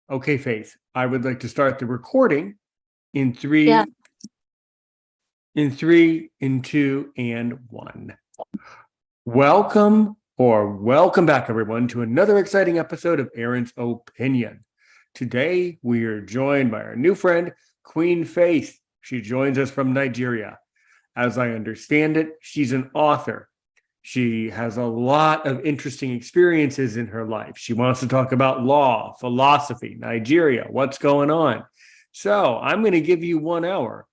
Okay, Faith, I would like to start the recording in Yeah. three, in two, and one. Welcome back, everyone, to another exciting episode of Aaron's Opinion. Today, we are joined by our new friend, Queen Faith. She joins us from Nigeria. As I understand it, she's an author. She has a lot of interesting experiences in her life. She wants to talk about law, philosophy, Nigeria, what's going on. So I'm going to give you 1 hour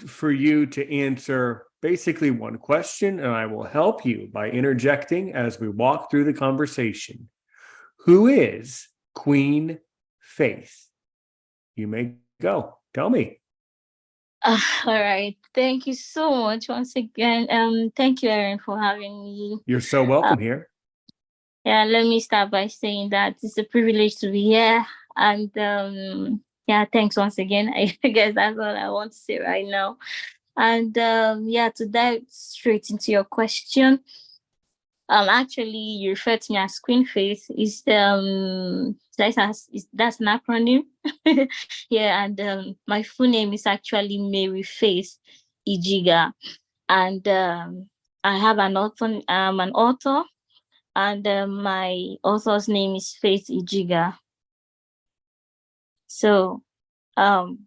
for you to answer basically one question, and I will help you by interjecting as we walk through the conversation. Who is Queen Faith? You may go. Tell me. All right. Thank you so much once again. Thank you, Aaron, for having me. You're so welcome here. Yeah, let me start by saying that it's a privilege to be here. And yeah, thanks once again. I guess that's all I want to say right now. And yeah, to dive straight into your question. Actually, you refer to me as Queen Faith. That's an acronym. Yeah, and my full name is actually Mary Faith Ijiga, and I have an author. I'm an author, and my author's name is Faith Ijiga. So, um,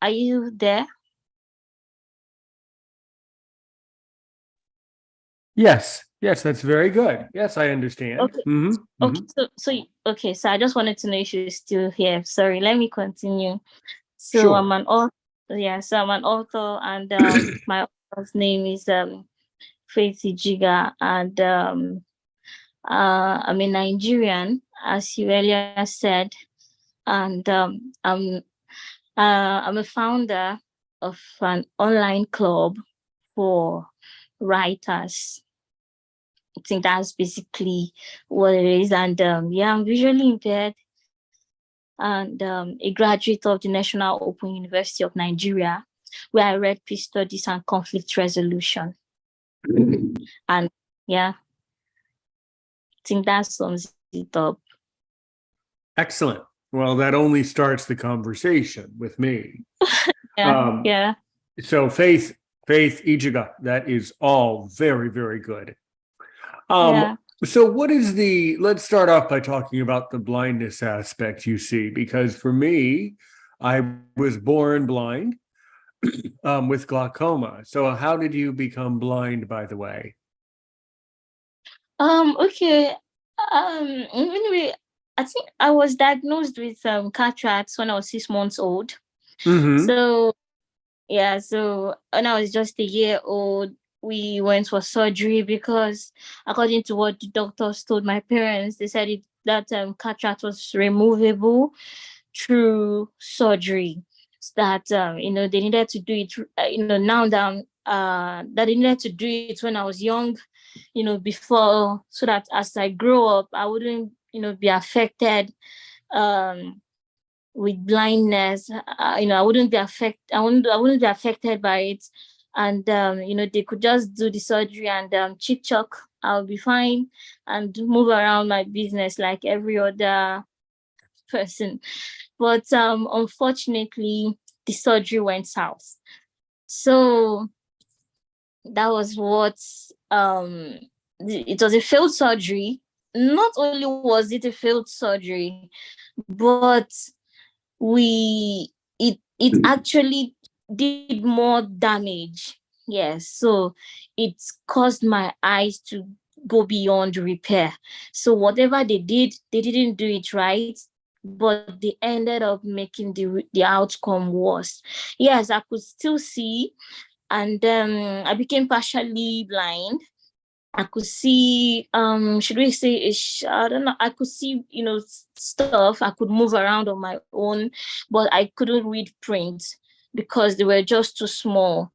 are you there? Yes, that's very good. Yes, I understand. Okay. So I just wanted to know if you're still here. Sorry, let me continue. So I'm Sure. an author. Yeah, so I'm an author, and my author's name is Faith Ijiga, and I'm a Nigerian, as you earlier said, and I'm a founder of an online club for writers. I think that's basically what it is, and yeah, I'm visually impaired, and a graduate of the National Open University of Nigeria, where I read peace studies and conflict resolution. And yeah, I think that sums it up. Excellent. Well, that only starts the conversation with me. Yeah, yeah. So Faith Ijiga, that is all very, very good. Um, Yeah. so let's start off by talking about the blindness aspect you see, because for me, I was born blind with glaucoma. So how did you become blind, by the way? Okay. Anyway, I think I was diagnosed with cataracts when I was 6 months old. Mm-hmm. So yeah, so when I was just a year old, we went for surgery because according to what the doctors told my parents, they said that cataract was removable through surgery. So that they needed to do it. Now that they needed to do it when I was young, before, so that as I grow up, I wouldn't be affected with blindness. I wouldn't be affected by it, and they could just do the surgery and chick chuck, I'll be fine and move around my business like every other person. But unfortunately, the surgery went south. So that was what it was a failed surgery. Not only was it a failed surgery, but it actually did more damage. Yes, so it caused my eyes to go beyond repair. So whatever they did, they didn't do it right, but they ended up making the outcome worse. Yes, I could still see, and I became partially blind. I could see, should we say, I don't know. I could see, stuff. I could move around on my own, but I couldn't read print because they were just too small.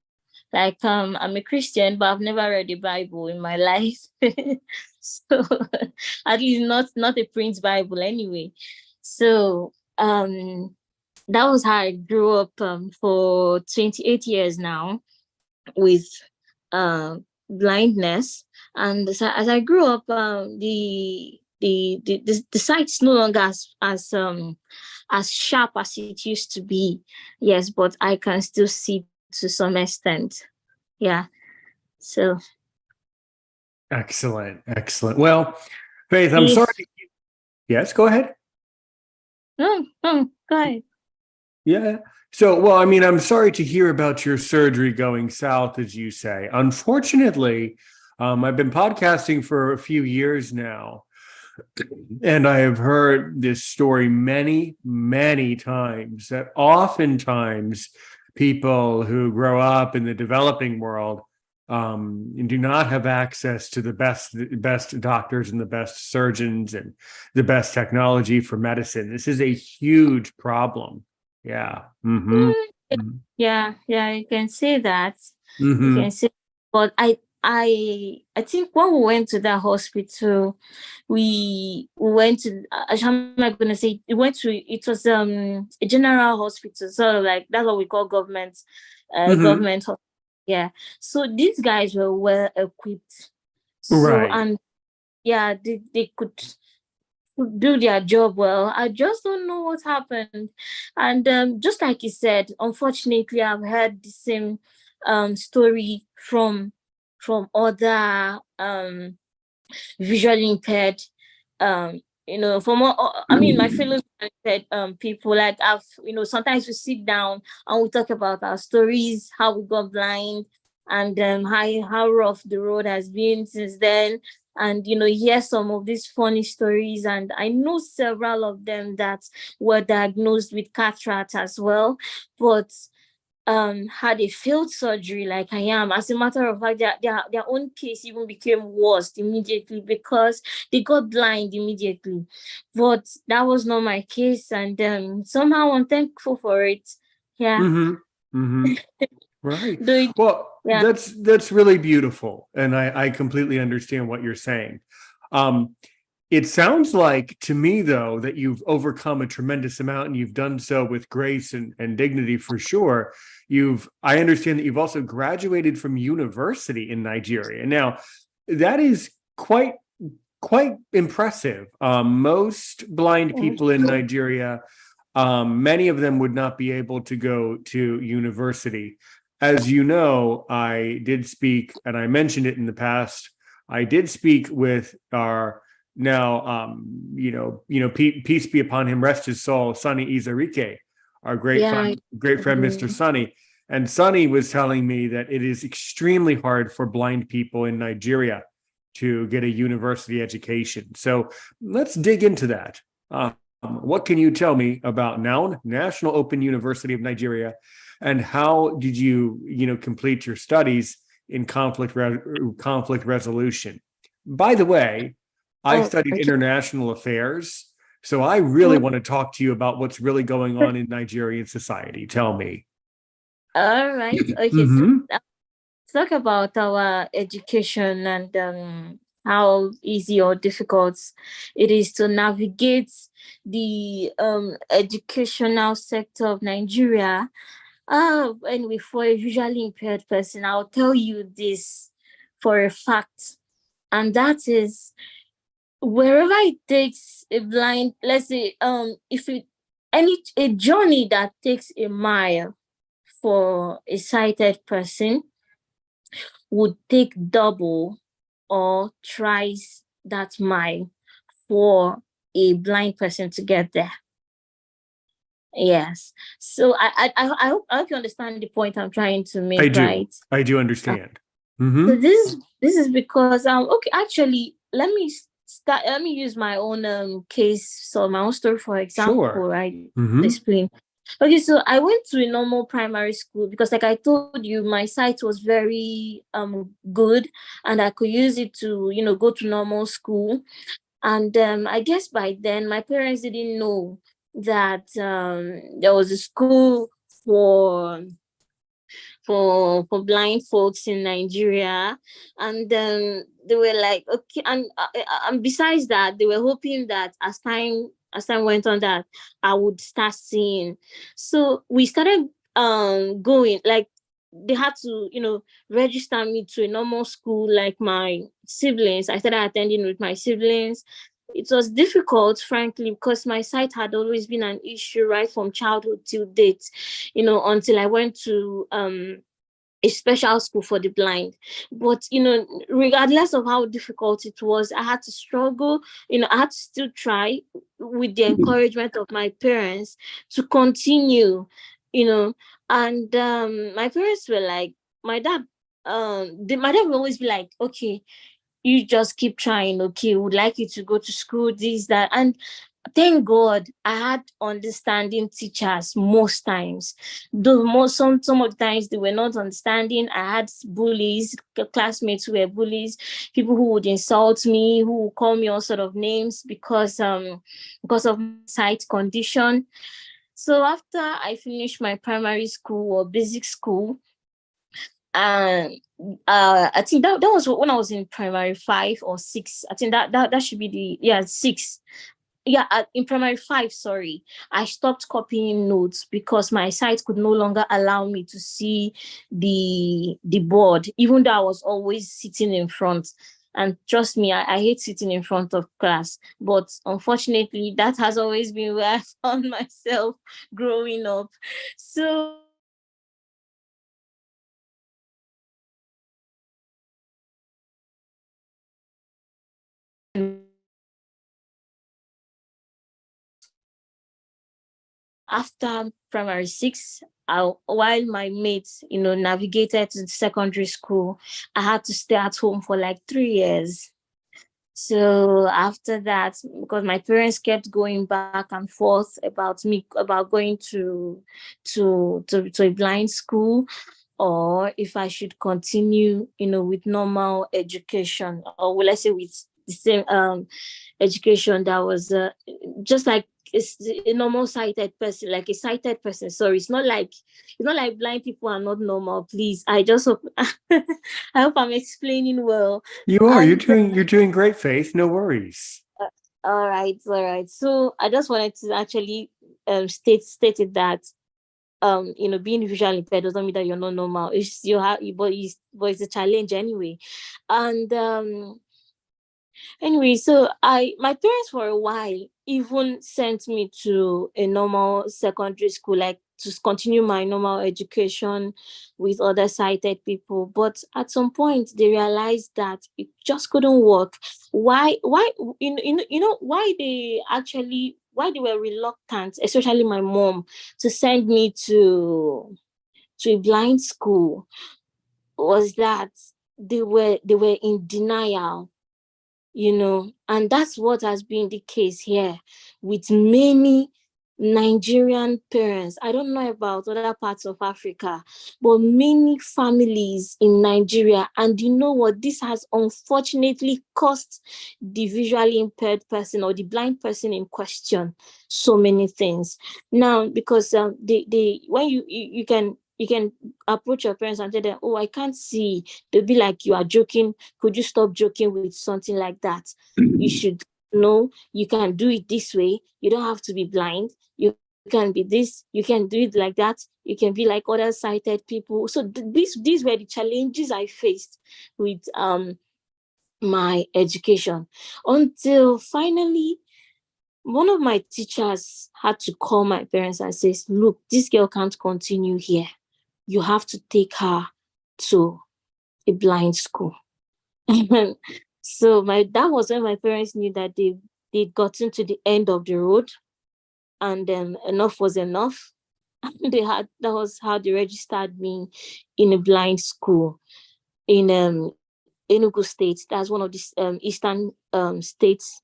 Like, I'm a Christian, but I've never read the Bible in my life. So, at least not a print Bible anyway. So, that was how I grew up for 28 years now with blindness. And as I grew up, the sight's no longer as sharp as it used to be. Yes, but I can still see to some extent. Yeah. So Excellent. Excellent. Well, Faith, I'm if sorry. Yes, go ahead. go ahead. Yeah. So, well, I mean, I'm sorry to hear about your surgery going south, as you say. Unfortunately, I've been podcasting for a few years now, and I have heard this story many, many times that oftentimes people who grow up in the developing world do not have access to the best doctors and the best surgeons and the best technology for medicine. This is a huge problem. Yeah. Mm-hmm. Yeah, you can say that. You Mm-hmm. can say, but I think when we went to that hospital, we went to, how am I gonna say? We went to, it was a general hospital, sort of like that's what we call government, Mm-hmm. government. Yeah. So these guys were well equipped. So Right. and yeah, they could do their job well. I just don't know what happened. And just like you said, unfortunately, I've heard the same story from other visually impaired, from I mean my fellow impaired people. Like I've, sometimes we sit down and we talk about our stories, how we got blind, and how rough the road has been since then. And hear some of these funny stories, and I know several of them that were diagnosed with cataract as well, but had a failed surgery like I am. As a matter of fact, their own case even became worse immediately because they got blind immediately. But that was not my case, and somehow I'm thankful for it. Yeah. Mm-hmm. Mm-hmm. Right. Though, Well, yeah. that's really beautiful, and I completely understand what you're saying. Um, it sounds like to me, though, that you've overcome a tremendous amount, and you've done so with grace and dignity for sure. I understand that you've also graduated from university in Nigeria. Now, that is quite impressive. Most blind people in Nigeria, many of them would not be able to go to university. As you know, I did speak, and I mentioned it in the past. I did speak with our now, peace be upon him, rest his soul, Sonny Izarike, our Yeah. great friend, Mr. Sonny. And Sonny was telling me that it is extremely hard for blind people in Nigeria to get a university education. So let's dig into that. What can you tell me about NOUN, National Open University of Nigeria, and how did you complete your studies in conflict resolution? By the way, I Oh, studied okay. international affairs, so I really want to talk to you about what's really going on in Nigerian society. Tell me. All right. Okay. So Mm-hmm. talk about our education and how easy or difficult it is to navigate the educational sector of Nigeria. Anyway, for a visually impaired person, I'll tell you this for a fact, and that is wherever it takes a blind, let's say, if it a journey that takes a mile for a sighted person would take double or thrice that mile for a blind person to get there. Yes. So I hope you understand the point I'm trying to I make, do. right? I do Uh, understand. so Mm-hmm. this is because okay, actually let me use my own case, so my own story for example, Sure. right? Mm-hmm. Explain. Okay, so I went to a normal primary school because, like I told you, my sight was very good, and I could use it to go to normal school. And I guess by then my parents didn't know that there was a school for blind folks in Nigeria. And they were like, okay, and besides that, they were hoping that as time went on, that I would start seeing. So we started going, like they had to register me to a normal school like my siblings. I started attending with my siblings, It was difficult, frankly, because my sight had always been an issue right from childhood till date, until I went to a special school for the blind. But regardless of how difficult it was, I had to struggle. I had to still try with the encouragement of my parents to continue. you know and my parents were like, my dad my dad would always be like, okay, you just keep trying, okay, would like you to go to school, this, that. And thank God I had understanding teachers most times. Though some of the times they were not understanding. I had bullies, classmates who were bullies, people who would insult me, who would call me all sort of names because of my sight condition. So after I finished my primary school or basic school, and I think that was when I was in primary 5 or 6. I think that should be the 6. Yeah, in primary 5, sorry, I stopped copying notes because my sight could no longer allow me to see the board, even though I was always sitting in front. And trust me, I hate sitting in front of class, but unfortunately that has always been where I found myself growing up. So after primary 6, while my mates, navigated to secondary school, I had to stay at home for like 3 years. So after that, because my parents kept going back and forth about going to a blind school, or if I should continue, with normal education, or will I say with the same education that was just like it's a normal sighted person, like a sighted person. Sorry, it's not like blind people are not normal. Please, I just hope I hope I'm explaining well. You are. You're And doing. You're doing great, Faith. No worries. all right. So I just wanted to actually stated that being visually impaired doesn't mean that you're not normal. It's you have, but it's a challenge anyway. And anyway, so my parents for a while even sent me to a normal secondary school, like to continue my normal education with other sighted people. But at some point they realized that it just couldn't work. Why why they were reluctant, especially my mom, to send me to a blind school, was that they were in denial, and that's what has been the case here with many Nigerian parents. I don't know about other parts of Africa, but many families in Nigeria. And you know what? This has unfortunately cost the visually impaired person or the blind person in question so many things. Now, because they when you can approach your parents and tell them, oh, I can't see. They'll be like, you are joking. Could you stop joking with something like that? You should know you can do it this way. You don't have to be blind. You can be this. You can do it like that. You can be like other sighted people. So these were the challenges I faced with my education, until finally one of my teachers had to call my parents and says, look, this girl can't continue here. You have to take her to a blind school. So that was when my parents knew that they'd gotten to the end of the road, and then enough was enough. That was how they registered me in a blind school in Enugu State. That's one of the eastern states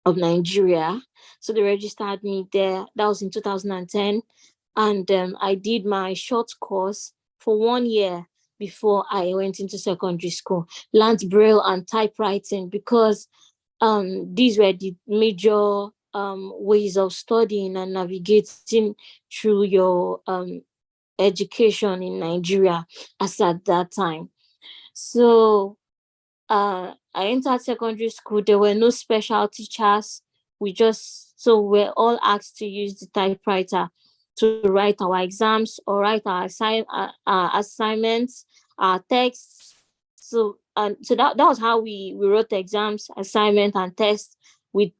of Nigeria. So they registered me there. That was in 2010. And I did my short course for 1 year before I went into secondary school. Learned Braille and typewriting, because these were the major ways of studying and navigating through your education in Nigeria as at that time. So I entered secondary school. There were no special teachers. We're all asked to use the typewriter to write our exams or write our assignments, our texts. So that was how we wrote exams, assignment, and tests. with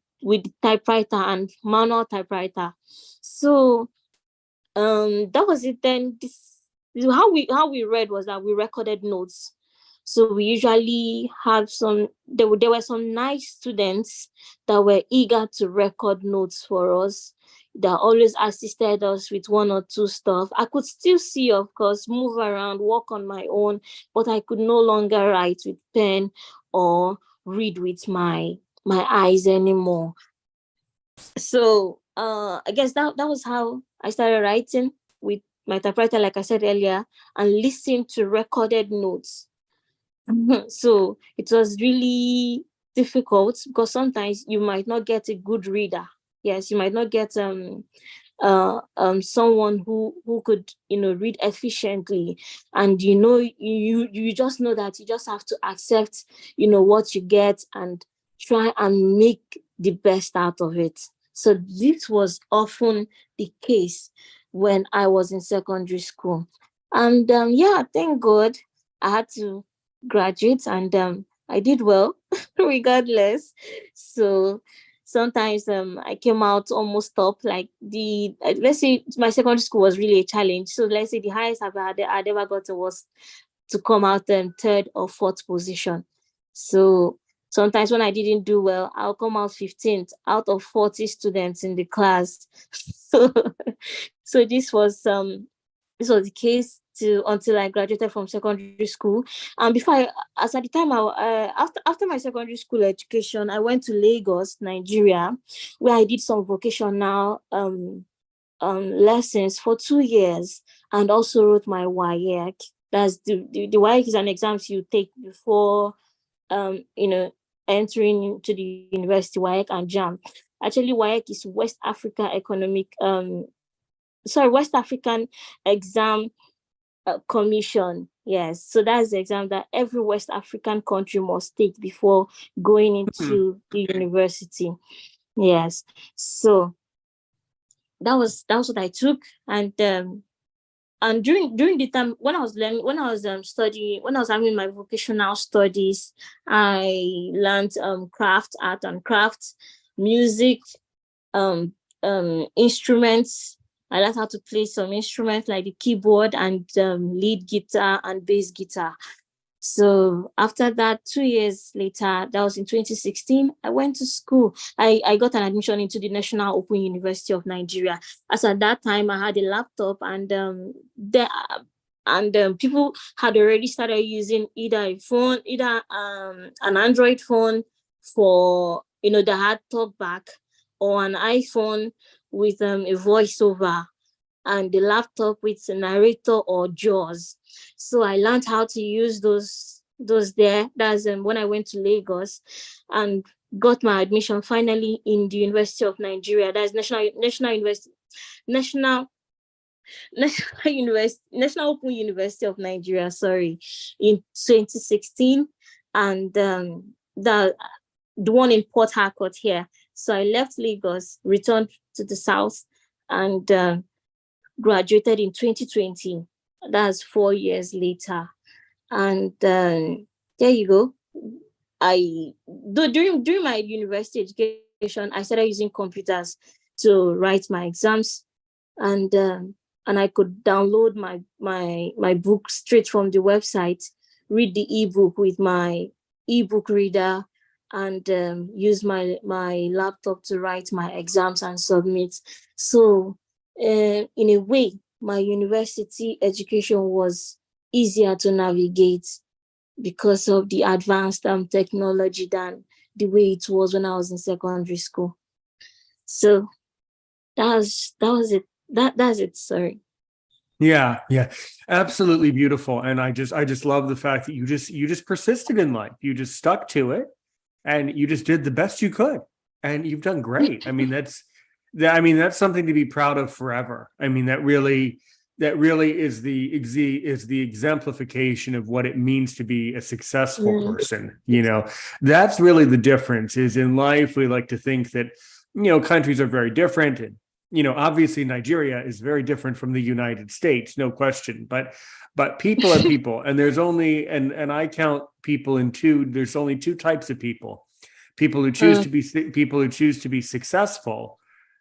typewriter and manual typewriter. So that was it. Then how we read was that we recorded notes. So we usually have there were some nice students that were eager to record notes for us, that always assisted us with one or two stuff. I could still see, of course, move around, walk on my own, but I could no longer write with pen or read with my eyes anymore. So I guess that was how I started writing with my typewriter, like I said earlier, and listen to recorded notes. So it was really difficult because sometimes you might not get a good reader. Yes, you might not get someone who could read efficiently, and you just know that you just have to accept what you get and try and make the best out of it. So this was often the case when I was in secondary school. And yeah, thank God I had to graduate, and I did well regardless. So sometimes I came out almost top, like let's say my secondary school was really a challenge. So let's say the highest I'd ever gotten was to come out third or fourth position. So sometimes when I didn't do well, I'll come out 15th out of 40 students in the class. So, so this was the case until I graduated from secondary school. And as at the time, after my secondary school education, I went to Lagos, Nigeria, where I did some vocational lessons for 2 years, and also wrote my WAEC. That's the WAEC is an exam you take before entering into the university. WAEC and JAM. Actually, WAEC is West African Exam Commission. Yes, so that's the exam that every West African country must take before going into the university. Yes, so that was what I took. And during the time when I was studying, when I was having my vocational studies, I learned art and crafts, music, instruments. I learned how to play some instruments like the keyboard and lead guitar and bass guitar. So after that, 2 years later, that was in 2016, I went to school. I got an admission into the National Open University of Nigeria. As at that time, I had a laptop, and people had already started using either a phone, either an Android phone for that had talkback, or an iPhone with a voiceover, and the laptop with a narrator or JAWS. So I learned how to use those there. That's when I went to Lagos and got my admission finally in the University of Nigeria. That's National Open University of Nigeria, sorry, in 2016. And the one in Port Harcourt here. So I left Lagos, returned to the South, and graduated in 2020. That's 4 years later. And there you go. During my university education, I started using computers to write my exams, and I could download my book straight from the website, read the ebook with my ebook reader, and use my laptop to write my exams and submit. So in a way, my university education was easier to navigate because of the advanced technology than the way it was when I was in secondary school. So that was it. That's it. Sorry. Yeah, absolutely beautiful. And I just love the fact that you just persisted in life. You just stuck to it, and you just did the best you could, and you've done great. I mean, that's something to be proud of forever. I mean, that really is the exemplification of what it means to be a successful person. That's really the difference. Is in life, we like to think that countries are very different, and obviously Nigeria is very different from the United States, no question. But people are people, and there's only and I count people in two. There's only two types of people people who choose to be people who choose to be successful,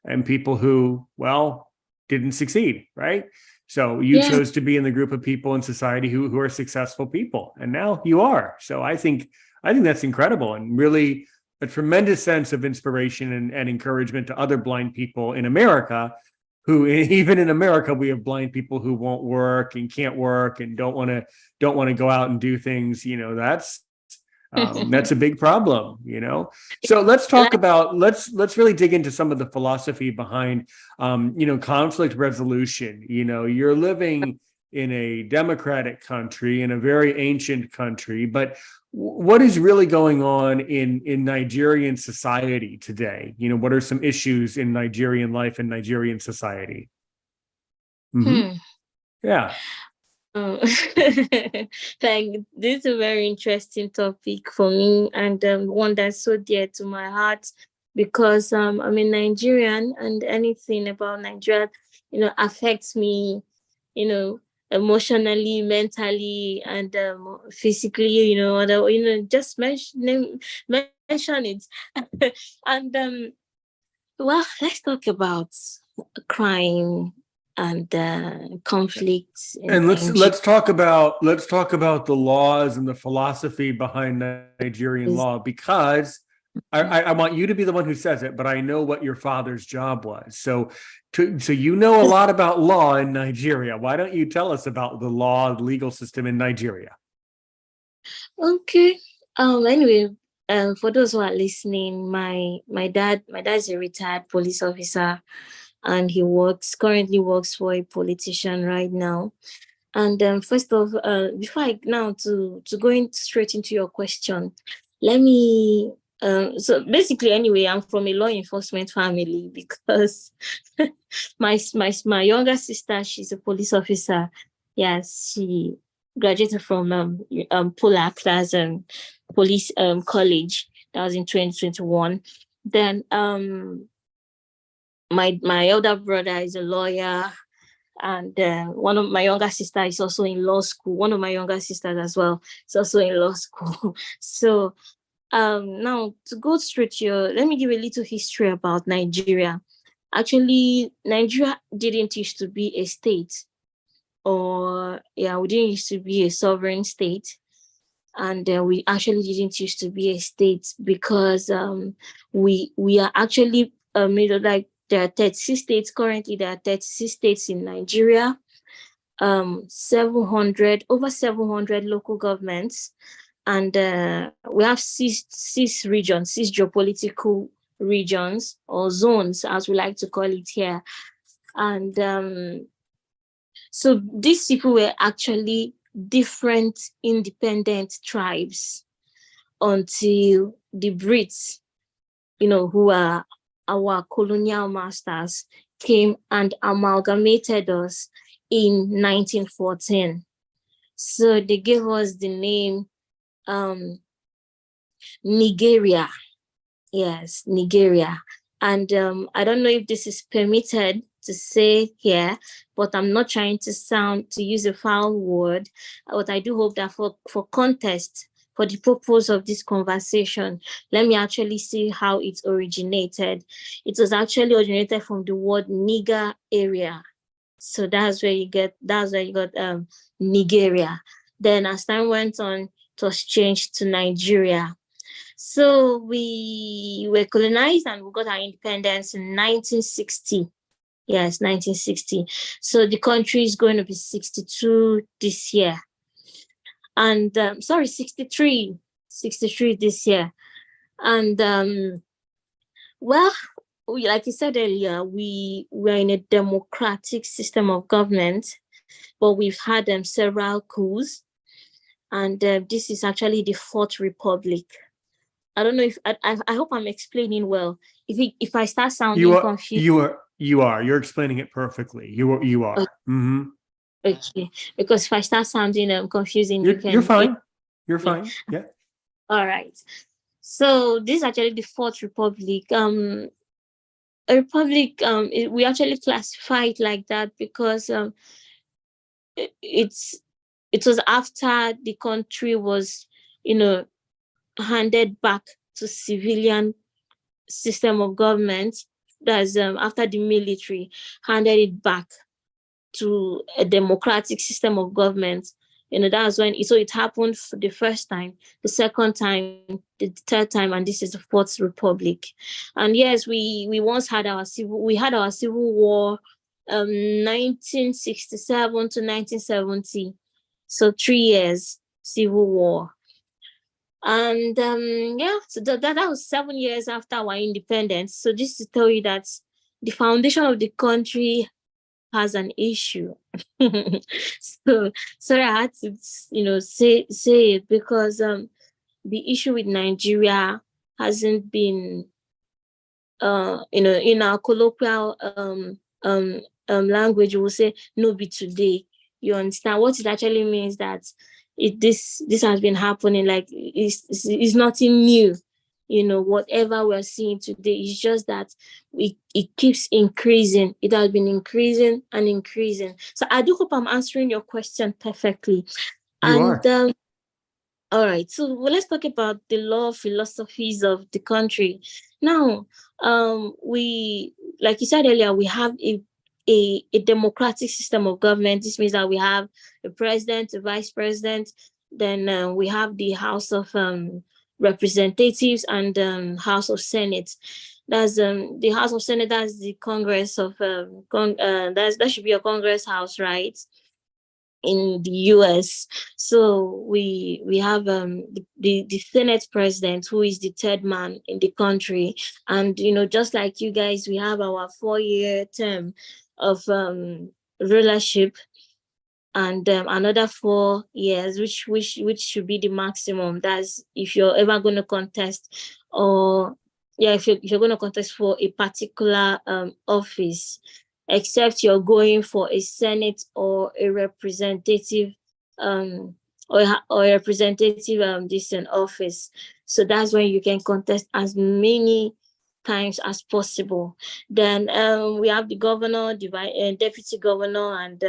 and people who, well, didn't succeed, right? So you chose to be in the group of people in society who are successful people, and now you are. So I think that's incredible, and really a tremendous sense of inspiration and encouragement to other blind people in America, who, even in America, we have blind people who won't work and can't work and don't want to go out and do things. That's a big problem, So let's talk about, let's really dig into some of the philosophy behind, conflict resolution. You're living in a democratic country, in a very ancient country, but what is really going on in Nigerian society today? What are some issues in Nigerian life and Nigerian society? Mm-hmm. Yeah. This is a very interesting topic for me, and one that's so dear to my heart, because I'm a Nigerian, and anything about Nigeria, affects me, emotionally, mentally, and physically. Just mention it. And well, let's talk about crime and conflicts. And let's talk about the laws and the philosophy behind Nigerian law, because I want you to be the one who says it, but I know what your father's job was. So you know a lot about law in Nigeria. Why don't you tell us about the law, the legal system in Nigeria? Okay. Anyway, for those who are listening, my dad is a retired police officer, and he currently works for a politician right now. And first of before to going straight into your question, let me so basically, anyway, I'm from a law enforcement family, because my younger sister, she's a police officer. Yes, she graduated from Polar Class and Police College. That was in 2021. Then my elder brother is a lawyer, and one of my younger sisters is also in law school. One of my younger sisters as well is also in law school. So now, to go straight to let me give a little history about Nigeria. Actually, Nigeria didn't used to be a state, we didn't used to be a sovereign state. And we actually didn't used to be a state, because we are actually like, there are 36 states currently. There are 36 states in Nigeria, over 700 local governments, and we have six regions, six geopolitical regions, or zones, as we like to call it here. And so these people were actually different independent tribes until the Brits, who are our colonial masters, came and amalgamated us in 1914. So they gave us the name Nigeria. Yes, Nigeria. And I don't know if this is permitted to say here, but I'm not trying to use a foul word. But I do hope that for context, for the purpose of this conversation, let me actually see how it originated. It was actually originated from the word Niger area. So that's where you got Nigeria. Then as time went on, it was changed to Nigeria. So we were colonized and we got our independence in 1960. Yes, 1960. So the country is going to be 62 this year. And 63 this year. And well, like you said earlier, we're in a democratic system of government, but we've had several coups, and this is actually the Fourth Republic. I don't know if I hope I'm explaining well. If I start sounding confused, you are. You're explaining it perfectly. You are. Okay. Mm-hmm. Okay, because if I start sounding confusing, you're fine. You're fine. Yeah. All right. So this is actually the Fourth Republic. A republic. We actually classify it like that because it was after the country was, handed back to civilian system of government. That's after the military handed it back to a democratic system of government. That's when it happened for the first time, the second time, the third time, and this is the fourth republic. And yes, we once had our civil war, 1967 to 1970. So 3 years civil war. And so that was 7 years after our independence. So just to tell you that the foundation of the country has an issue. So sorry, I had to say it, because the issue with Nigeria hasn't been in our colloquial language, we'll say no be today. You understand what it actually means? That this has been happening, like it's nothing new. Whatever we're seeing today is just that it keeps increasing. It has been increasing and increasing. So I do hope I'm answering your question perfectly. You are. All right, so let's talk about the law philosophies of the country. Now, we, like you said earlier, we have a democratic system of government. This means that we have a president, a vice president, then we have the House of Representatives and House of Senate. That's the House of Senate. That's the Congress of that should be a Congress House, right? In the US. So we have the Senate president, who is the third man in the country. And just like you guys, we have our 4-year term of rulership, and another 4 years, which should be the maximum. That's if you're ever going to contest, or if you're going to contest for a particular office, except you're going for a Senate or a representative or a representative distant office. So that's when you can contest as many times as possible. Then we have the governor, the deputy governor, and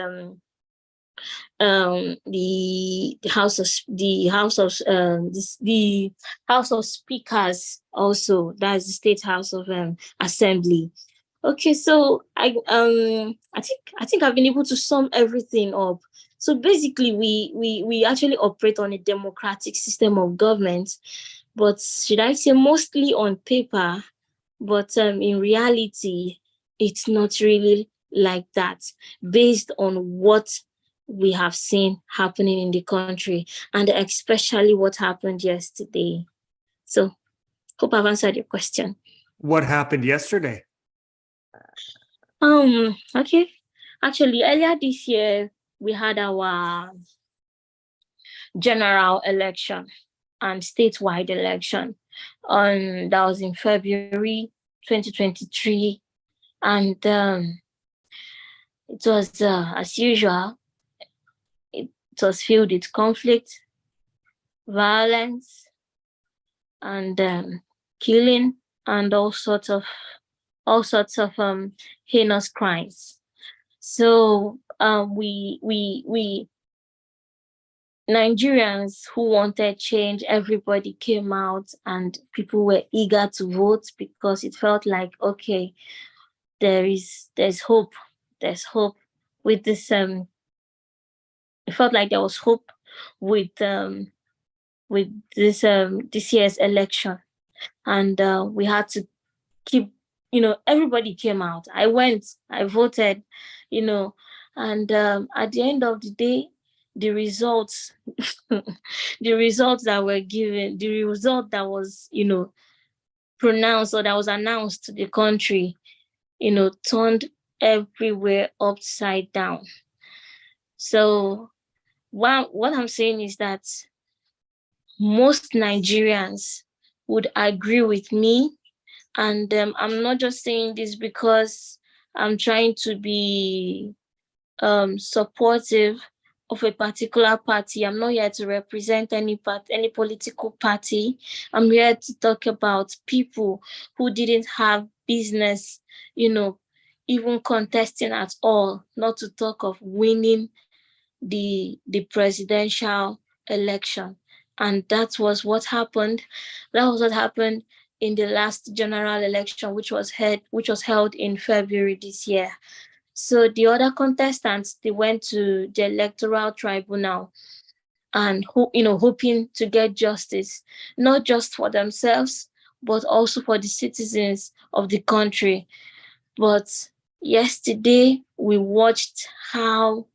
the House of Speakers also. That's the State House of Assembly. Okay, so I think I've been able to sum everything up. So basically, we actually operate on a democratic system of government, but should I say mostly on paper, but in reality, it's not really like that, based on what we have seen happening in the country, and especially what happened yesterday. So hope I've answered your question. What happened yesterday? Okay. Actually, earlier this year, we had our general election and statewide election. That was in February 2023. And it was, as usual, it was filled with conflict, violence, and killing, and all sorts of heinous crimes. So we Nigerians who wanted change, everybody came out, and people were eager to vote, because it felt like, okay, there's hope. There's hope with this. It felt like there was hope with this year's election, and we had to keep. Everybody came out. I went. I voted. And at the end of the day, the results, the results that were given, the result that was, pronounced, or that was announced to the country, turned everywhere upside down. So what I'm saying is that most Nigerians would agree with me, and I'm not just saying this because I'm trying to be supportive of a particular party. I'm not here to represent any political party. I'm here to talk about people who didn't have business, even contesting at all, not to talk of winning the presidential election. And that was what happened. That was what happened in the last general election, which was held in February this year. So the other contestants, they went to the electoral tribunal and hoping to get justice, not just for themselves, but also for the citizens of the country. But yesterday we watched how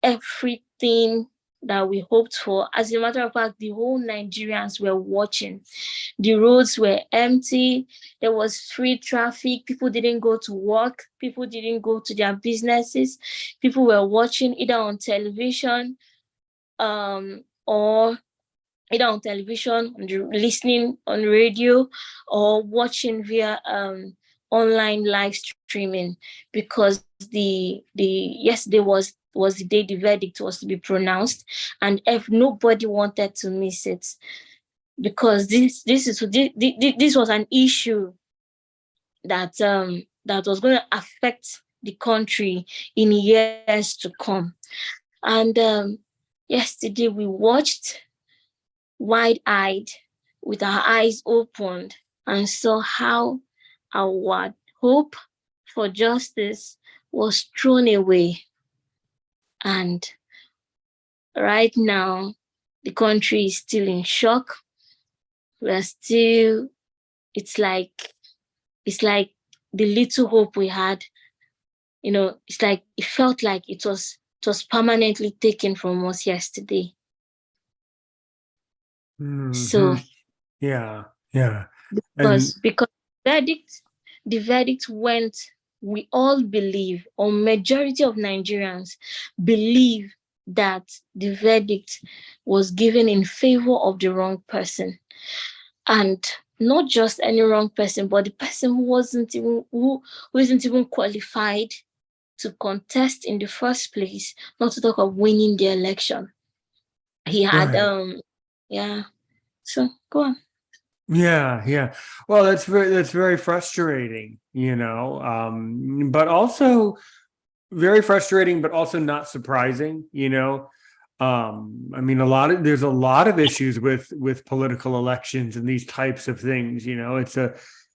everything that we hoped for. As a matter of fact, the whole Nigerians were watching. The roads were empty. There was free traffic. People didn't go to work. People didn't go to their businesses. People were watching either on television, or either on television, listening on radio, or watching via online live streaming, because the yesterday was the day the verdict was to be pronounced, and if nobody wanted to miss it, because this was an issue that was going to affect the country in years to come. And yesterday we watched wide-eyed, with our eyes opened, and saw how our hope for justice was thrown away. And right now, the country is still in shock. It's like the little hope we had, it's like it felt like it was permanently taken from us yesterday. Mhm. So Yeah. And because the verdict went, we all believe, or majority of Nigerians believe, that the verdict was given in favor of the wrong person. And not just any wrong person, but the person who isn't even qualified to contest in the first place, not to talk of winning the election. He had right. yeah. So go on. Yeah. Well, that's very frustrating, but also very frustrating, but also not surprising, I mean, there's a lot of issues with political elections and these types of things,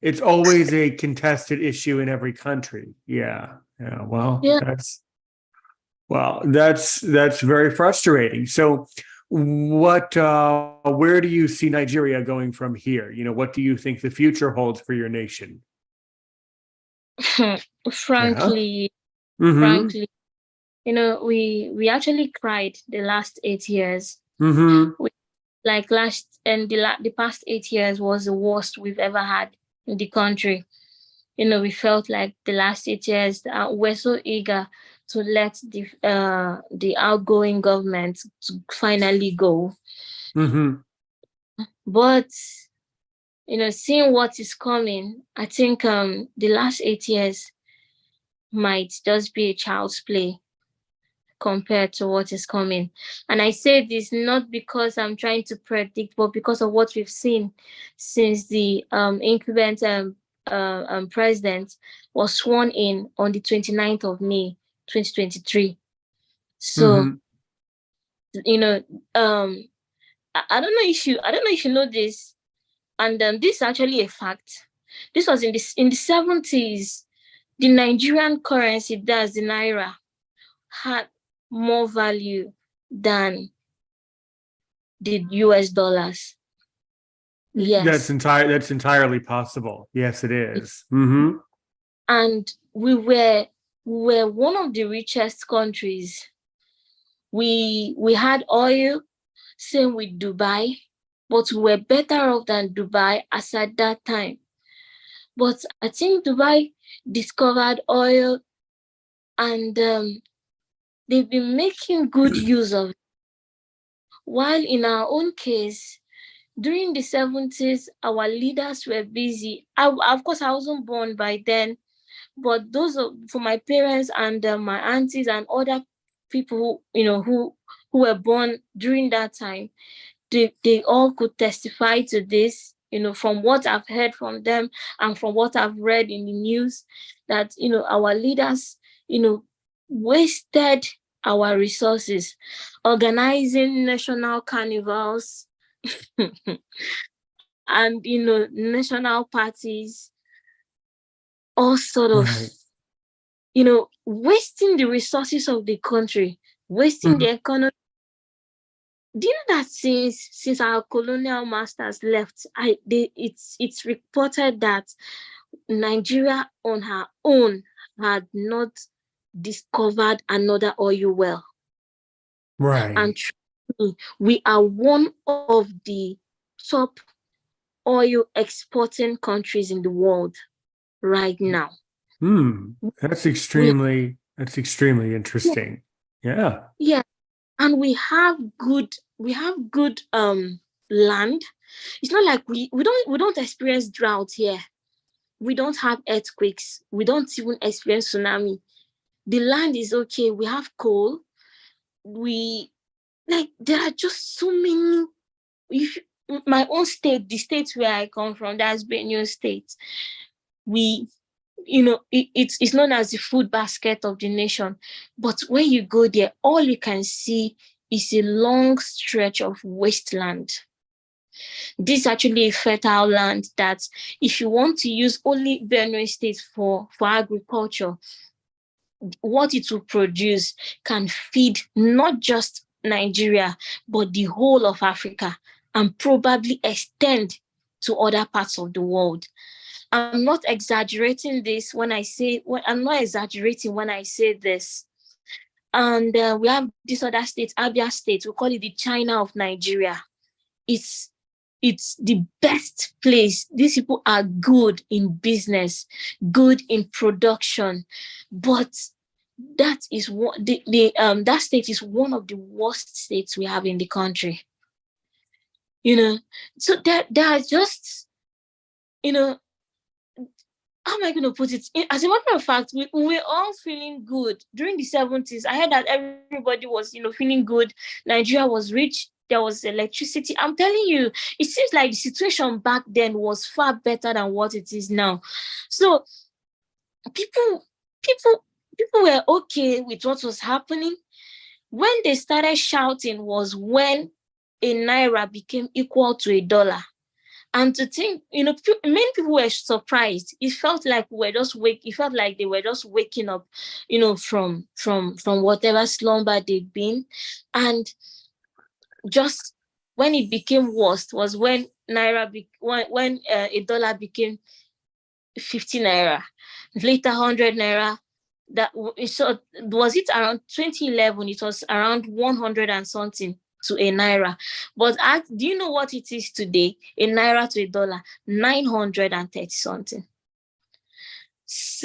it's always a contested issue in every country. Yeah. Well, Yeah. that's very frustrating. So where do you see Nigeria going from here? What do you think the future holds for your nation? Yeah. frankly Mm-hmm. frankly, we actually cried the last 8 years. Mm-hmm. Like last and the past 8 years was the worst we've ever had in the country. We felt like the last 8 years, we're so eager to let the outgoing government to finally go. Mm-hmm. But seeing what is coming, I think the last 8 years might just be a child's play compared to what is coming. And I say this not because I'm trying to predict, but because of what we've seen since the incumbent president was sworn in on the 29th of May, 2023. So, Mm-hmm. I don't know if you know this, and this is actually a fact. This was in the 70s. The Nigerian currency, that's the naira, had more value than the US dollars. Yes. That's entirely possible. Yes, it is. Mm-hmm. And we were one of the richest countries. We had oil, same with Dubai, but we were better off than Dubai as at that time. But I think Dubai discovered oil, and they've been making good use of it. While in our own case, during the 70s, our leaders were busy. Of course, I wasn't born by then, but for my parents and my aunties and other people who were born during that time, they all could testify to this. From what I've heard from them and from what I've read in the news, that our leaders, wasted our resources, organizing national carnivals and national parties, all sort of Right. wasting the resources of the country, wasting Mhm. the economy. Do you know that since our colonial masters left, it's reported that Nigeria on her own had not discovered another oil well. And Right. we are one of the top oil exporting countries in the world right now. Hmm. We That's extremely interesting. Yeah. yeah, and we have good land. It's not like we don't experience drought here. We don't have earthquakes. We don't even experience tsunami. The land is okay. We have coal. We like there are just so many. If my own state, the state where I come from, that's Benue State, we it's known as the food basket of the nation. But when you go there, all you can see is a long stretch of wasteland. This is actually a fertile land that if you want to use only Benue State for agriculture, what it will produce can feed not just Nigeria, but the whole of Africa, and probably extend to other parts of the world. I'm not exaggerating this when I say, I'm not exaggerating when I say this. And we have this other state, Abia State, we call it the China of Nigeria. It's it's the best place. These people are good in business, good in production, but that is what that state is one of the worst states we have in the country. You know, so there are just you know how am I going to put it? As a matter of fact, we were all feeling good during the 70s. I heard that everybody was, feeling good. Nigeria was rich. There was electricity. I'm telling you, it seems like the situation back then was far better than what it is now. So people, people, people were okay with what was happening. When they started shouting was when a naira became equal to a dollar. And to think, many people were surprised. It felt like it felt like they were just waking up, from whatever slumber they'd been. And just when it became worst was when when a dollar became 50 naira, later 100 naira. So was it around 2011? It was around 100 and something to a naira. But do you know what it is today? A naira to a dollar, 930 something.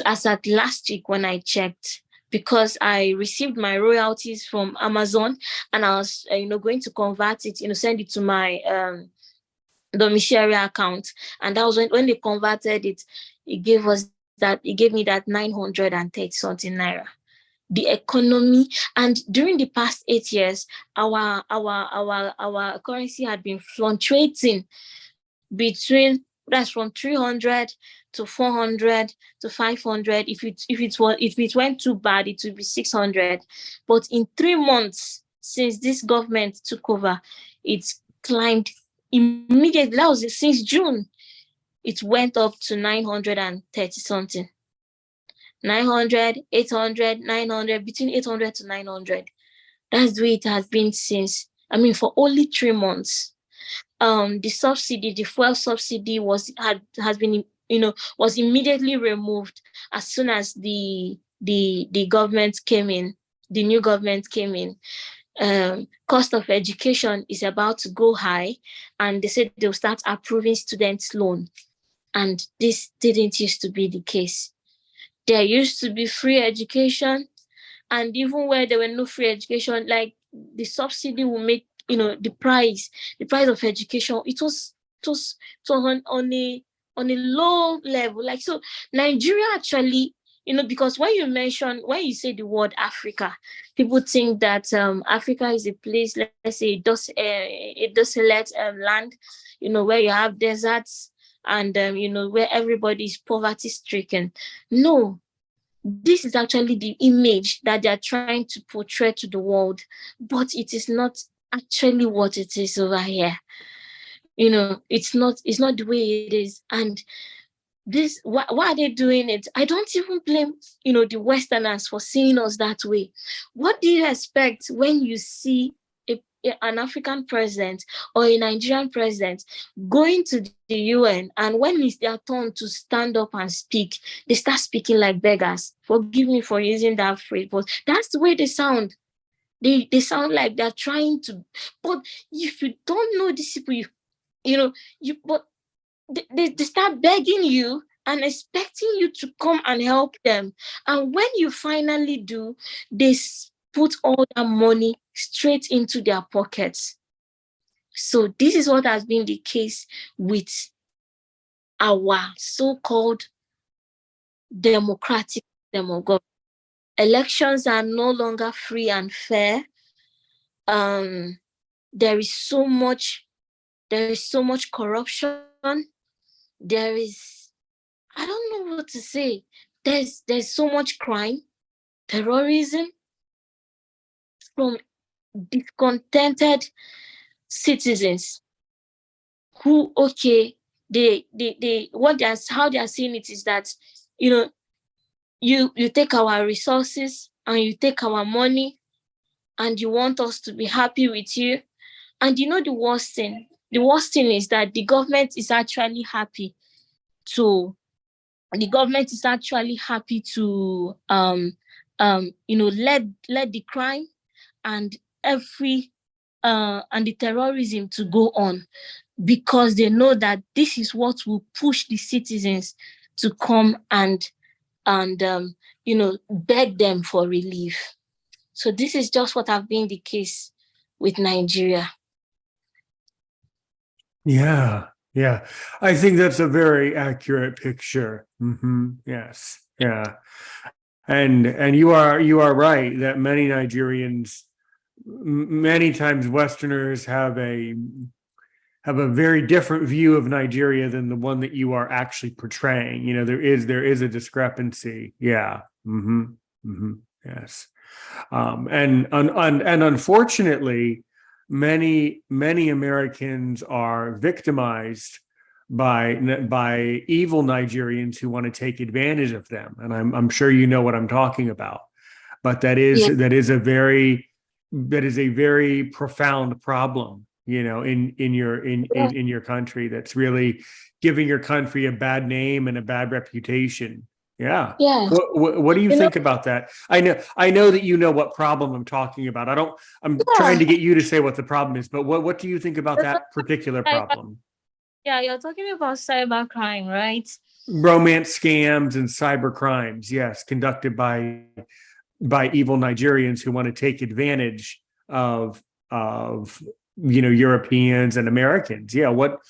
As at last week when I checked, because I received my royalties from Amazon, and I was going to convert it, send it to my domiciliary account, and that was when they converted it. It gave me that 930 something naira. The economy, and during the past 8 years, our currency had been fluctuating between, that's from 300 to 400 to 500. If it went too bad, it would be 600. But in 3 months since this government took over, it's climbed immediately. That was since June. It went up to 930 something. 900, 800, 900, between 800 to 900. That's the way it has been for only 3 months. The fuel subsidy has been, was immediately removed as soon as the government came in, the new government came in. Cost of education is about to go high, and they said they'll start approving students' loan. And this didn't used to be the case. There used to be free education, and even where there were no free education, like the subsidy will make the price of education. It was on a low level. Like, so Nigeria actually, because when you say the word Africa, people think that Africa is a place, let's say a desolate land, where you have deserts, and where everybody is poverty stricken. No, this is actually the image that they're trying to portray to the world, but it is not actually what it is over here. It's not the way it is. And this, why are they doing it? I don't even blame the Westerners for seeing us that way. What do you expect when you see an African president or a Nigerian president going to the UN, and when it's their turn to stand up and speak, they start speaking like beggars? Forgive me for using that phrase, but that's the way they sound. They sound like they're trying to. But if you don't know these people, but they start begging you and expecting you to come and help them. And when you finally do, they put all that money straight into their pockets. So this is what has been the case with our so-called democratic system of government. Elections are no longer free and fair. There is so much corruption. There is, I don't know what to say. There's so much crime, terrorism from discontented citizens who, okay, how they are seeing it is that, you take our resources and you take our money and you want us to be happy with you. And the worst thing is that the government is actually happy to let the crime and and the terrorism to go on, because they know that this is what will push the citizens to come and beg them for relief. So this is just what have been the case with Nigeria. Yeah. I think that's a very accurate picture. Yes. Yeah. And you are right that many Nigerians, many times Westerners, have a very different view of Nigeria than the one that you are actually portraying. There is a discrepancy. Yeah. Yes. And unfortunately, many Americans are victimized by evil Nigerians who want to take advantage of them, and I'm sure you know what I'm talking about. But that is a very profound problem, in your country, that's really giving your country a bad name and a bad reputation. Yeah. What do you think about that? I know that you know what problem I'm talking about. I'm trying to get you to say what the problem is, but what do you think about that particular problem? Yeah, you're talking about cybercrime, right? Romance scams and cyber crimes, yes, conducted by evil Nigerians who want to take advantage of Europeans and Americans. What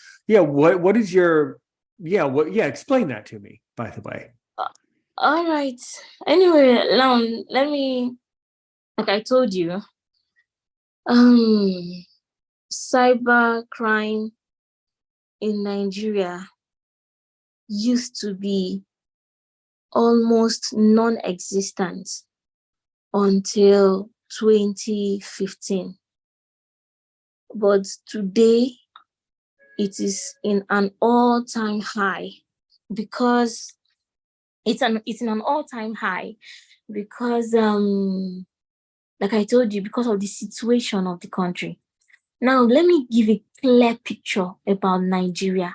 is your explain that to me, by the way. All right. Anyway, now let me, like I told you, cyber crime in Nigeria used to be almost non-existent until 2015. But today it is in an all-time high, because it's in an all-time high because like I told you, because of the situation of the country. Now let me give a clear picture about Nigeria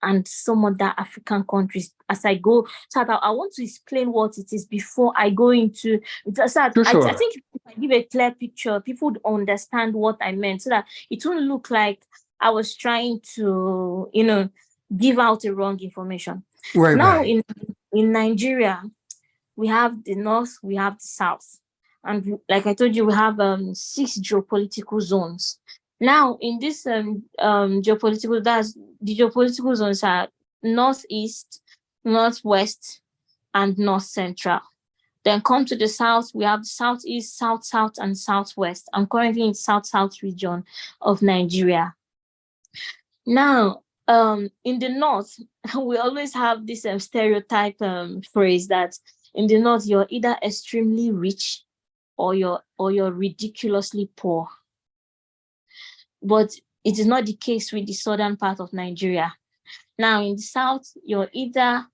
and some other African countries as I go. So I want to explain what it is before I go into it. So I think if I give a clear picture, people would understand what I meant, so that it won't look like I was trying to, give out a wrong information. Right. Now in Nigeria, we have the north, we have the south. And like I told you, we have 6 geopolitical zones. Now, in this geopolitical, the geopolitical zones are northeast, northwest, and north central. Then come to the south, we have southeast, south, and southwest. I'm currently in south region of Nigeria. Now, in the north, we always have this stereotype phrase that In the north, you're either extremely rich or you're ridiculously poor. But it is not the case with the southern part of Nigeria. Now in the south, you're either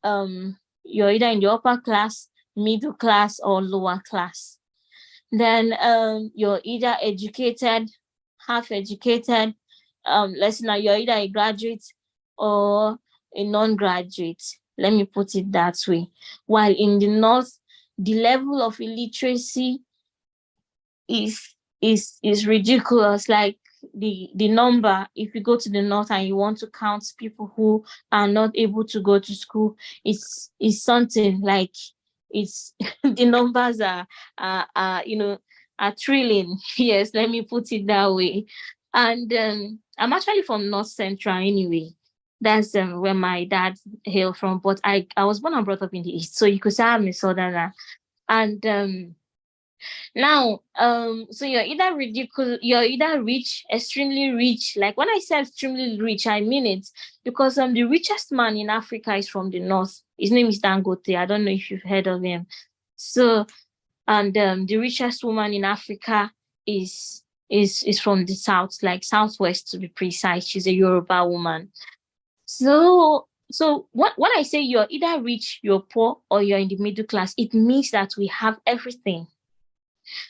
in the upper class, middle class, or lower class. Then you're either educated, half educated. Let's say now you're either a graduate or a non-graduate. Let me put it that way. While in the north, the level of illiteracy is ridiculous. Like the number, if you go to the north and you want to count people who are not able to go to school, it's something like it's the numbers are trillion. Yes, let me put it that way. And I'm actually from North Central anyway. That's where my dad hailed from. But I was born and brought up in the East, so you could say I'm a Southerner. And now, so you're either ridiculous, you're either rich, extremely rich. Like when I say extremely rich, I mean it, because the richest man in Africa is from the north. His name is Dangote. I don't know if you've heard of him. So, and the richest woman in Africa is from the south, like southwest to be precise. She's a Yoruba woman. So when I say you're either rich, you're poor, or you're in the middle class, it means that we have everything.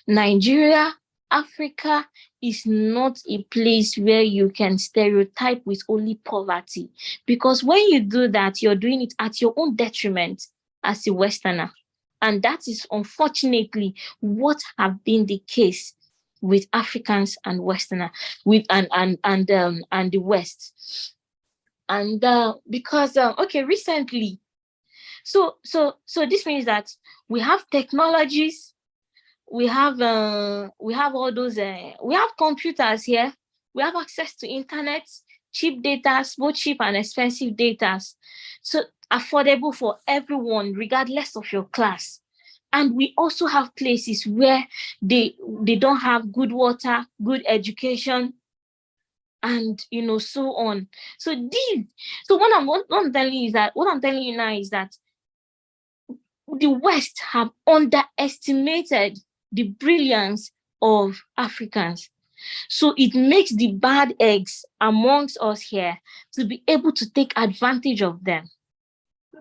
Nigeria, Africa is not a place where you can stereotype with only poverty, because when you do that, you're doing it at your own detriment as a Westerner. And that is unfortunately what have been the case with Africans and Westerner, with and the West. And because recently, so this means that we have technologies, we have all those we have computers here, we have access to internet, cheap data, both cheap and expensive data, so affordable for everyone regardless of your class. And we also have places where they don't have good water, good education, and so on. So what I'm telling you now is that the West have underestimated the brilliance of Africans. So it makes the bad eggs amongst us here to be able to take advantage of them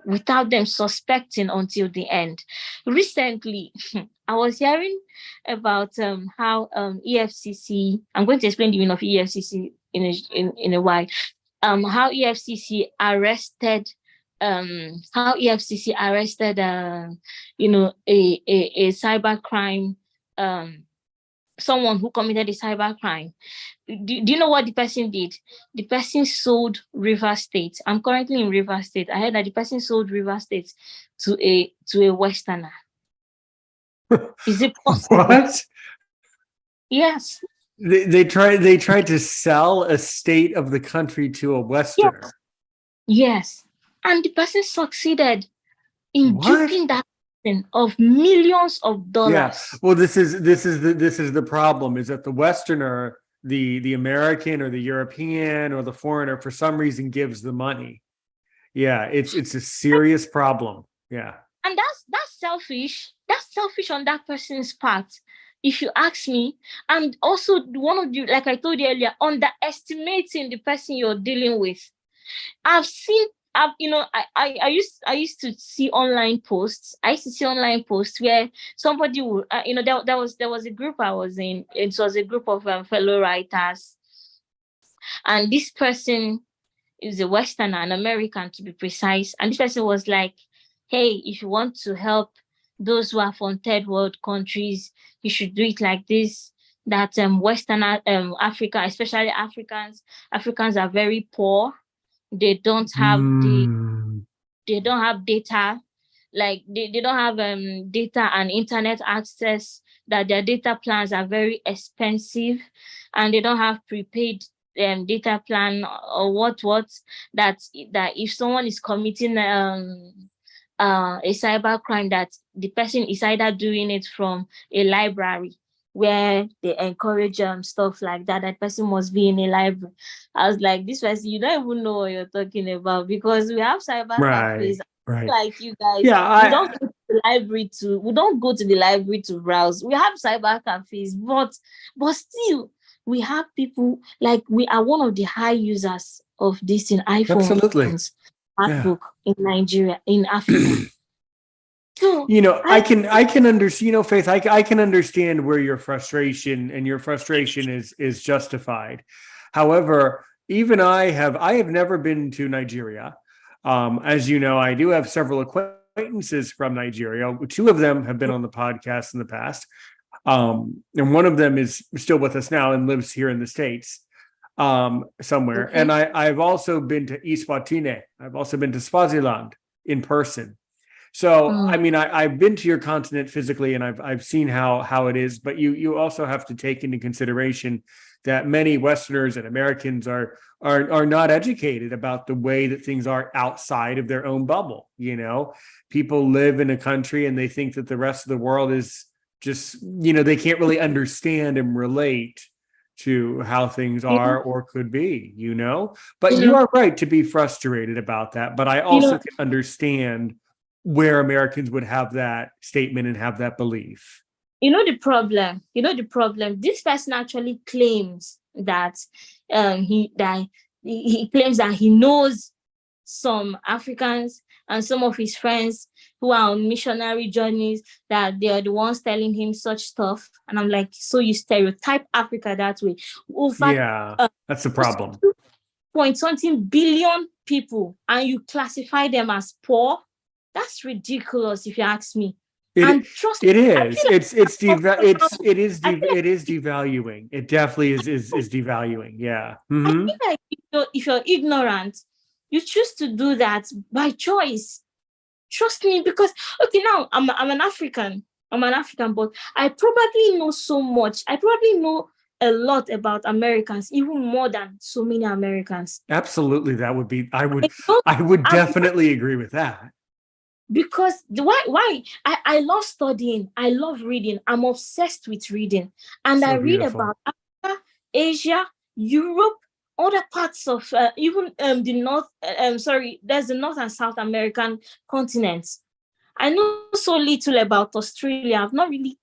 without them suspecting until the end. Recently, I was hearing about how EFCC, I'm going to explain the meaning of EFCC in a while, how EFCC arrested a cybercrime, someone who committed a cybercrime. Do you know what the person did? The person sold Rivers State. I'm currently in Rivers State. I heard that the person sold Rivers State to a Westerner. Is it possible? What? Yes. They tried to sell a state of the country to a Westerner. Yes. And the person succeeded in duping that of millions of dollars. Yeah. Well, this is the problem, is that the Westerner, the American or the European or the foreigner, for some reason gives the money. Yeah, it's a serious problem. Yeah. And that's selfish. That's selfish on that person's part, if you ask me. And also one of you, like I told you earlier, underestimating the person you're dealing with. I used to see online posts. I used to see online posts where somebody would, there was a group I was in. It was a group of fellow writers, and this person is a Westerner, an American to be precise. And this person was like, "Hey, if you want to help those who are from third world countries, you should do it like this. That Westerner, Africa, especially Africans are very poor. They don't have they don't have data, like they don't have data and internet access, that their data plans are very expensive, and they don't have prepaid data plan or what that if someone is committing a cyber crime, that the person is either doing it from a library where they encourage stuff like that. That person must be in a library." I was like, this person, you don't even know what you're talking about, because we have cyber cafes, right. like you guys. Yeah, you don't the library to we don't go to the library to browse. We have cyber cafes, but still we have people like we are one of the high users of this in Absolutely. iPhones, Yeah. MacBook in Nigeria, in Africa. So I can understand, Faith, I can understand where your frustration is justified. However, even I have never been to Nigeria. As you know, I do have several acquaintances from Nigeria. Two of them have been on the podcast in the past. And one of them is still with us now and lives here in the States somewhere. Okay. And I've also been to Eswatini. I've also been to Swaziland in person. So, I mean, I've been to your continent physically, and I've seen how it is. But you also have to take into consideration that many Westerners and Americans are not educated about the way that things are outside of their own bubble. People live in a country and they think that the rest of the world is just, they can't really understand and relate to how things are or could be. But you are right to be frustrated about that. But I also can understand where Americans would have that statement and have that belief. The problem. This person actually claims that he claims that he knows some Africans and some of his friends who are on missionary journeys, that they are the ones telling him such stuff. And I'm like, so you stereotype Africa that way. That's the problem. 2.something billion people, and you classify them as poor. That's ridiculous, if you ask me. And trust it me, is. It is devaluing. It definitely is devaluing. Yeah. Mm-hmm. I think like if you're ignorant, you choose to do that by choice. Trust me, because now I'm an African. But I probably know so much. I probably know a lot about Americans, even more than so many Americans. Absolutely, I would definitely agree with that. Because why I love studying, I love reading, I'm obsessed with reading, and I read about Africa, Asia, Europe, other parts of even the North. There's the North and South American continents. I know so little about Australia. I've not really,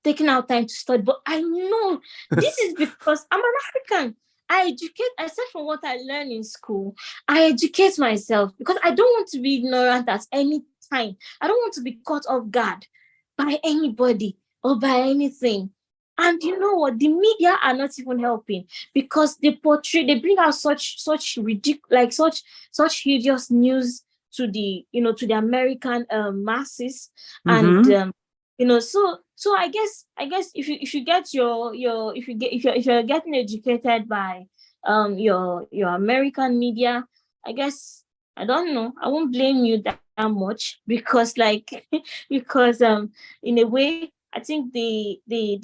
taken out time to study, but I know this is because I'm an African. I educate, except from what I learn in school, I educate myself because I don't want to be ignorant at any time. I don't want to be caught off guard by anybody or by anything. And you know what? The media are not even helping, because they bring out such ridiculous, such hideous news to the American masses, and so I guess if you get if you're getting educated by your American media, I guess, I don't know, I won't blame you that much, because because in a way I think they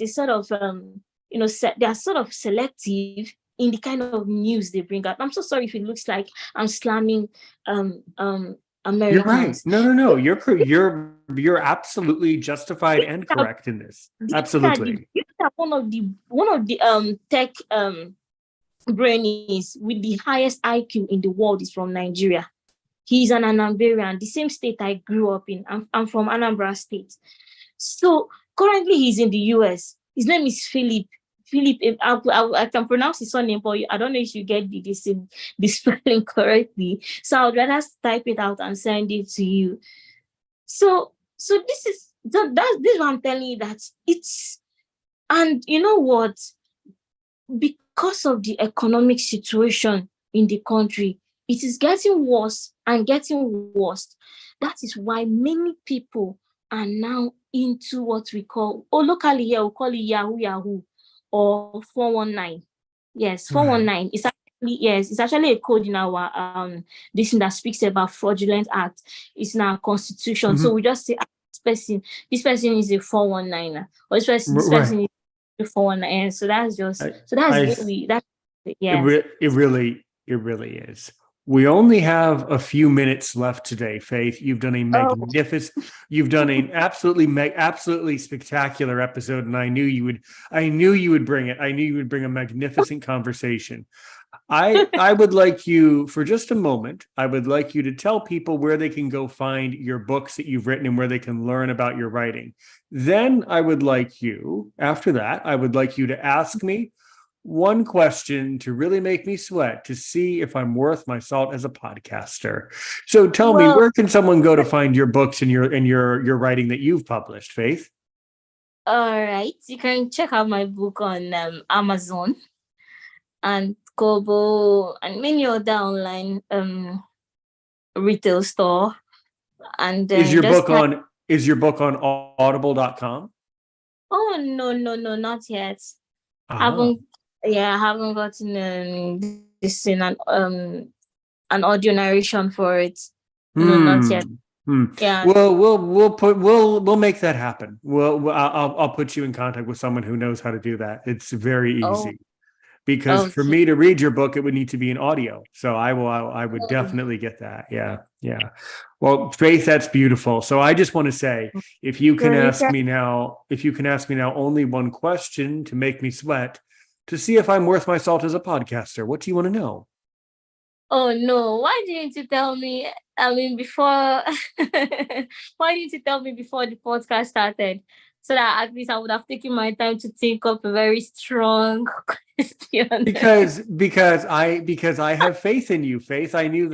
sort of they are sort of selective in the kind of news they bring out. I'm so sorry if it looks like I'm slamming Americans. You're right. No. You're absolutely justified and correct in this. Absolutely. One of the tech brainies with the highest IQ in the world is from Nigeria. He's an Anambarian, the same state I grew up in. I'm from Anambra State. So currently he's in the US. His name is Philip. I can pronounce his surname, but I don't know if you get the spelling correctly. So I'd rather type it out and send it to you. So this is what I'm telling you, that it's, and you know what? Because of the economic situation in the country, it is getting worse and getting worse. That is why many people are now into what we call, locally here, we call it Yahoo, or 419. Yes, 419. Right. It's actually a code in our this thing that speaks about fraudulent act. It's in our constitution. Mm-hmm. So we just say this person is a 419, or this person is a 419. So that's just it really is. We only have a few minutes left today, Faith. You've done a Oh, you've done an absolutely spectacular episode, and I knew you would bring it. I knew you would bring a magnificent conversation. I would like you, for just a moment, I would like you to tell people where they can go find your books that you've written and where they can learn about your writing. Then after that, I would like you to ask me one question to really make me sweat to see if I'm worth my salt as a podcaster. So tell me, well, where can someone go to find your books and your writing that you've published, Faith? all right. You can check out my book on Amazon and Kobo and many other online retail store. And Is then your just book type, on audible.com? oh no, not yet. Ah. Haven't I haven't gotten this in an audio narration for it. No, not Hmm. yet. Hmm. Yeah. We'll make that happen. I'll put you in contact with someone who knows how to do that. It's very Oh, easy. Because for okay. me to read your book, it would need to be in audio. So I would Oh, definitely get that. Yeah. Yeah. Well, Faith, that's beautiful. So I just want to say, if you can you're ask welcome. me now, only one question to make me sweat to see if I'm worth my salt as a podcaster. What do you want to know? Oh no, why didn't you tell me? I mean, before, why didn't you tell me before the podcast started? So that at least I would have taken my time to think up a very strong question. Because I have faith in you, Faith. I knew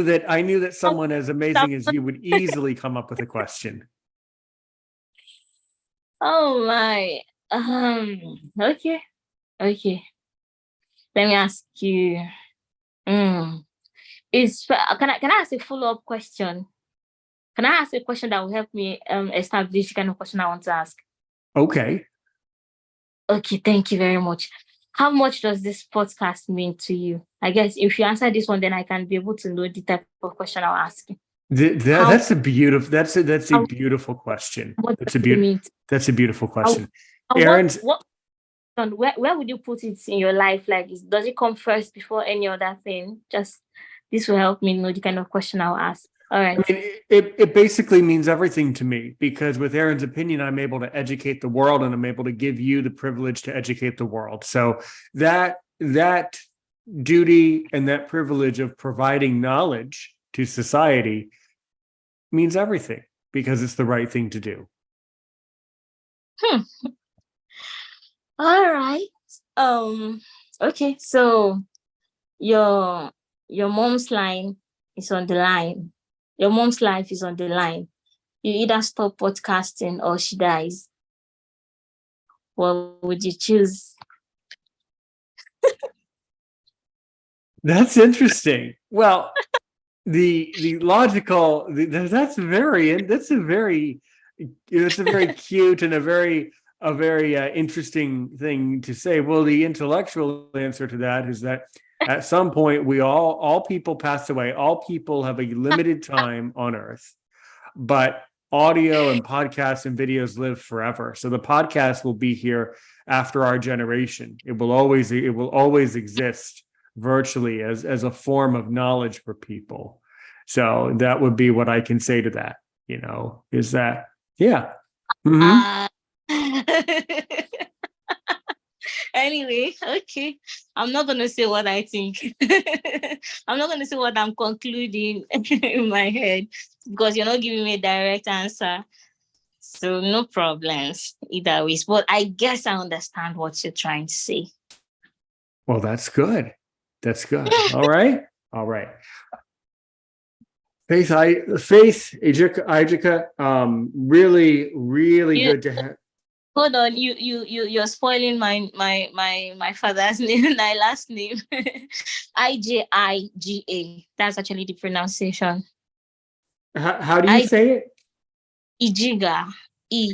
that someone as amazing as you would easily come up with a question. Oh my. Okay. Okay. Let me ask you. Mm, can I ask a follow-up question? Can I ask a question that will help me establish the kind of question I want to ask? Okay. Okay, thank you very much. How much does this podcast mean to you? I guess if you answer this one, then I can be able to know the type of question I'll ask you. How That's a how beautiful question. much does it mean? That's a beautiful How, question. what Aaron's what where would you put it in your life? Like, does it come first before any other thing? Just this will help me know the kind of question I'll ask. All right. I mean, it basically means everything to me because with Aaron's opinion, I'm able to educate the world and I'm able to give you the privilege to educate the world. So that duty and that privilege of providing knowledge to society means everything because it's the right thing to do. Hmm. All right. Okay, so your mom's line is on the line. Your mom's life is on the line. You either stop podcasting or she dies. What would you choose? That's interesting. Well, the logical that's a very cute and a very interesting thing to say. Well, the intellectual answer to that is that at some point we all people pass away. All people have a limited time on Earth, but audio and podcasts and videos live forever. So the podcast will be here after our generation. It will always exist virtually as a form of knowledge for people. So that would be what I can say to that, is that, yeah. Mm-hmm. Uh, anyway, okay. I'm not gonna say what I think. I'm not gonna say what I'm concluding in my head because you're not giving me a direct answer. So no problems either ways. But I guess I understand what you're trying to say. Well, that's good. That's good. All right. All right. Faith, Ijika, really You good to have. hold on, you're spoiling my father's name, my last name. Ijiga. That's actually the pronunciation. How do you I say it? Ijiga.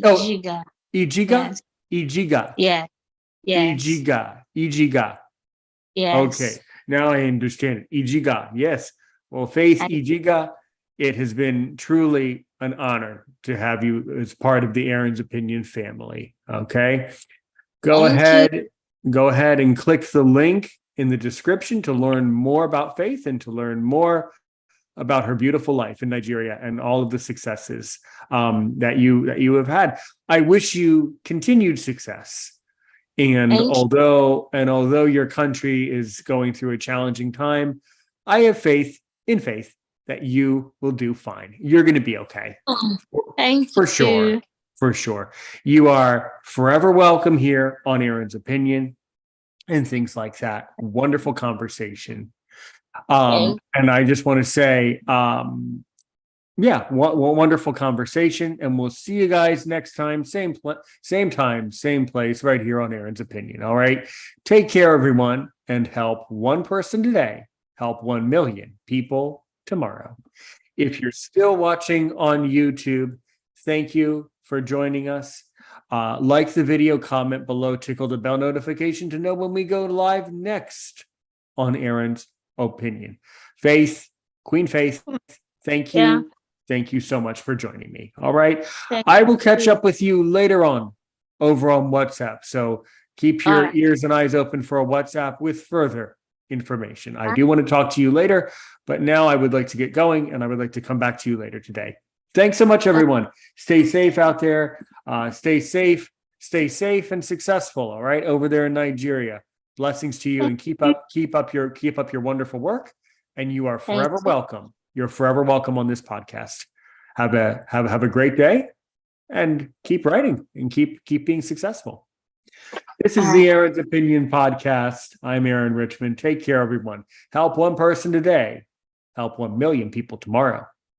Oh, Ijiga. Ijiga, Yes. Ijiga, Yeah. Yes. Ijiga. Okay, Yes. now I understand it. Ijiga, yes. Well, Faith I, Ijiga, it has been truly an honor to have you as part of the Aaron's Opinion family. Okay, go thank you. ahead, go ahead and click the link in the description to learn more about Faith and to learn more about her beautiful life in Nigeria and all of the successes that you have had. I wish you continued success. And although your country is going through a challenging time, I have faith that you will do fine. You're going to be okay. Thank For you. sure. For sure. You are forever welcome here on Aaron's Opinion and things like that. Wonderful conversation. And I just want to say, wonderful conversation. And we'll see you guys next time. Same time, same place, right here on Aaron's Opinion. All right. Take care, everyone, and help one person today. Help 1 million people tomorrow. If you're still watching on YouTube, thank you for joining us. Like the video, comment below, tickle the bell notification to know when we go live next on Aaron's Opinion. Faith, Queen Faith, thank you. Yeah. Thank you so much for joining me. All right. I will catch up with you later on over on WhatsApp. So keep your ears and eyes open for a WhatsApp with further information. I do want to talk to you later, but now I would like to get going and I would like to come back to you later today. Thanks so much, everyone. Stay safe out there. Stay safe and successful. All right. Over there in Nigeria. Blessings to you and keep up your wonderful work. And you are forever welcome. You're forever welcome on this podcast. Have a great day and keep writing and keep being successful. This is the Aaron's Opinion podcast. I'm Aaron Richmond. Take care, everyone. Help one person today. Help 1 million people tomorrow.